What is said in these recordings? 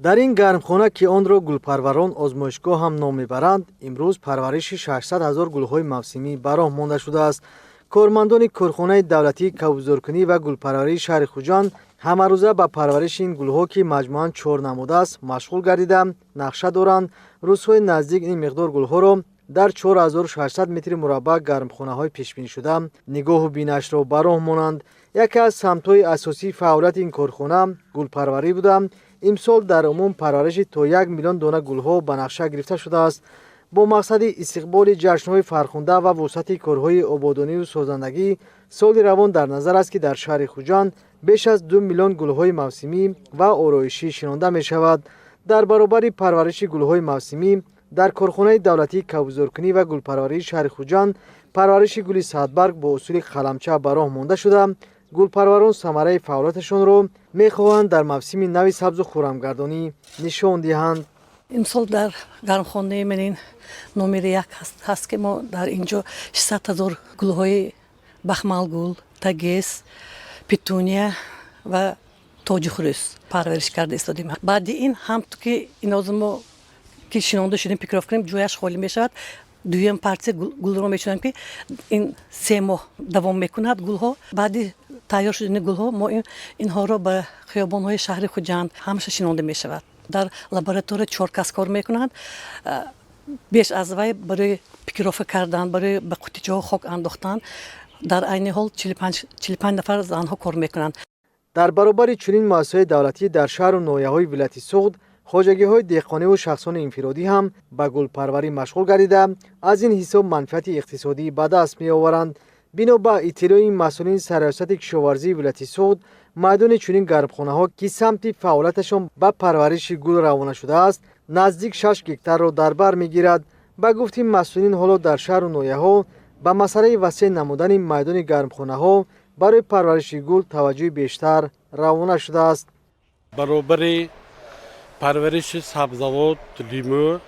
در این گرمخانه که آن را گلپروران آزمایشگاه هم نام میبرند، امروز پرورش 600,000 گلهای موسمی به راه مانده شده است. کارمندان کارخانه دولتی کوهبزرگکنی و گلپروری شهر خوجند همه روزه به پرورش این گلها که مجموعاً 4 نموده است مشغول گردیده نقشه دارند. روزهای نزدیک این مقدار گلها را در 4800 متر مربع گرمخانه های پیش بینی شده نگاه و بینش را به راه مانند. یکی از سمت‌های اساسی فعالیت این کارخانه گلپروری بوده. امسال در عموم پرورش تا 1 میلیون دانه گلها به نقشه گرفته شده است. با مقصد استقبال جشن‌های فرخنده و وسعت کارهای آبادانی و سازندگی سال روان در نظر است که در شهر خوجند بیش از 2 میلیون گلهای موسمی و آرایشی شنانده می شود. در برابر پرورش گلهای موسمی در کارخانه دولتی کوهبزرگکنی و گلپروری شهر خوجند پرورش گل صدبرگ با اصول قلمچه به راه مانده شده. گلپروران ثمره فعالیتشان را می‌خواهند در موسم نو سبز و خرمگردانی نشان دهند. امسال در گرمخانه من نمره 1 هست که ما در اینجا 600,000 گل‌های بخمل گل، تگیس، پیتونیا و تاج خروس پرورش کرده استادیم. بعد این هم تو که این از ما که شنونده شدیم پیکراف کنیم جویش خالی میشود. دویم پارچه گل رو میشونیم که این 3 ماه دوام میکند گلها. بعد تیار شدن گلها ما اینها رو به خیابان‌های شهر خوجند همش شنونده میشود. در لابراتوار 4 کس کار میکنند. بیش از وی برای پیکراف کردن، برای به قوطی‌ها خاک انداختن در عین حال 45 نفر از آنها کار میکنند. در برابر چنین مؤسسه‌های دولتی در شهر و ناحیه‌های ولایت سوخت خواجگی‌های دهقانی و شخصان انفرادی هم به گلپروری مشغول گردیده از این حساب منفعت اقتصادی به دست می‌آورند. بنا به اطلاع مسئولین سرریاست کشاورزی ولایت سوخت میدان چنین گرمخانه‌ها که سمت فعالیتشان به پرورش گل روانه شده است نزدیک 6 گکتار را در بر می‌گیرد. به گفته مسئولین حالا در شهر و ناحیه‌ها به مسئله وسیع نمودن میدان گرمخانه‌ها برای پرورش گل توجه بیشتر روانه شده است. برابر پرورش سبزوات لیمو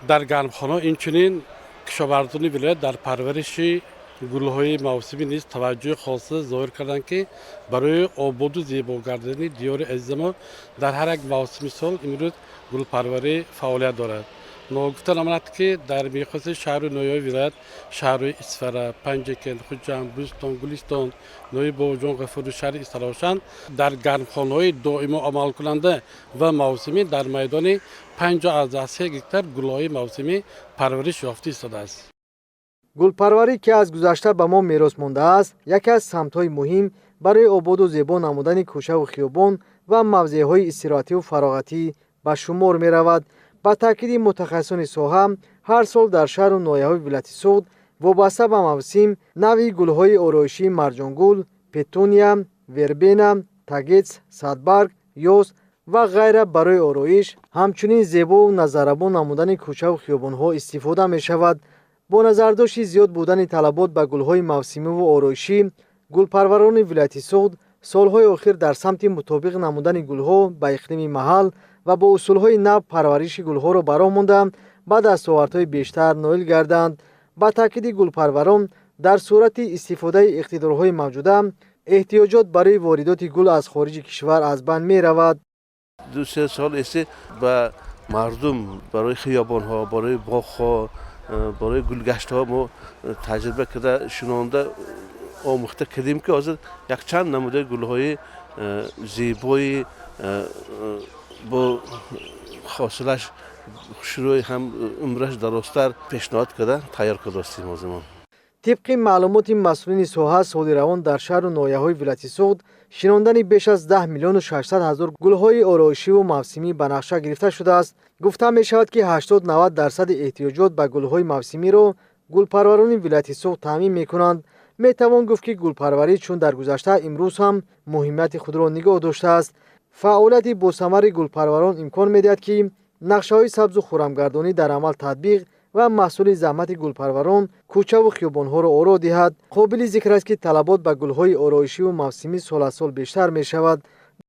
در گرمخانه اینچنین کشاورزان ولایت در پرورش گل‌های موسمی نیز توجه خاص ظاهر کردند که برای آباد و زیبا گردانی دیار عزیز ما در هر یک موسم سال امروز گلپروری فعالیت دارد. ناگفته نماند که در میخواست شهر و ناحیه‌های ولایت شهرهای اسفره، پنجکن، خوجند، بوستان، گلستان، ناحیه باوجان، غفور و شهر استراشان در گرمخانه‌های دائمی عمل کننده و موسمی در میدان 53 گکتار گل‌های موسمی پرورش یافته ایستاده است. گلپروری که از گذشته به ما میراث مانده است یکی از سمت‌های مهم برای آباد و زیبا نمودن کوچه و خیابان و موضع‌های استراحتی و فراغتی به شمار می‌رود. با تاکید متخصصان ساحه هر سال در شهر و ناحیه‌های ولایت سوخت وابسته به موسم نوی گل‌های آرایشی مرجانگل، پیتونیا، وربنا، تگیس، صدبرگ، یوز و غیره برای آرایش همچنین زیبا و نظربان نمودن کوچه و خیابان‌ها استفاده می‌شود. با نظرداشت زیاد بودن طلبات به گل‌های موسمی و آرایشی گلپروران ولایت سوخت سال‌های اخیر در سمت مطابق نمودن گل‌ها به اقلیم محل و با اصول‌های نو پرورش گل‌ها را برآ مانده به دستاوردهای بیشتر نائل گردند. با تاکید گلپروران در صورت استفاده اقتدارهای موجوده احتیاجات برای واردات گل از خارج کشور از بین می‌رود. 2-3 سال است به مردم برای خیابان‌ها، برای باغ‌ها، برای گلگشت‌ها ما تجربه کرده شنونده آموخته کردیم که حاضر یک چند نموده گل‌های زیبای با حاصلش شروع هم عمرش درازتر پیشنهاد کرده تیار کرده استیم از ما. طبق معلومات مسئولین ساحه سال روان در شهر و ناحیه‌های ولایت سوخت شناندن بیش از 10 میلیون و 600 هزار گل‌های آرایشی و موسمی به نقشه گرفته شده است. گفته می شود که 80-90 درصد احتیاجات به گل‌های موسمی را گلپروران ولایت سوخت تامین می‌کنند. می توان گفت که گلپروری چون در گذشته امروز هم مهمیت خود را نگاه داشته است. فعالیت با ثمر گلپروران امکان می‌دهد که نقشه‌های سبز و خرمگردانی در عمل تطبیق و مسئول زحمت گلپروران کوچه و خیابان‌ها را آرا دهد. قابل ذکر است که طلبات به گل‌های آرایشی و موسمی سال از سال بیشتر می‌شود.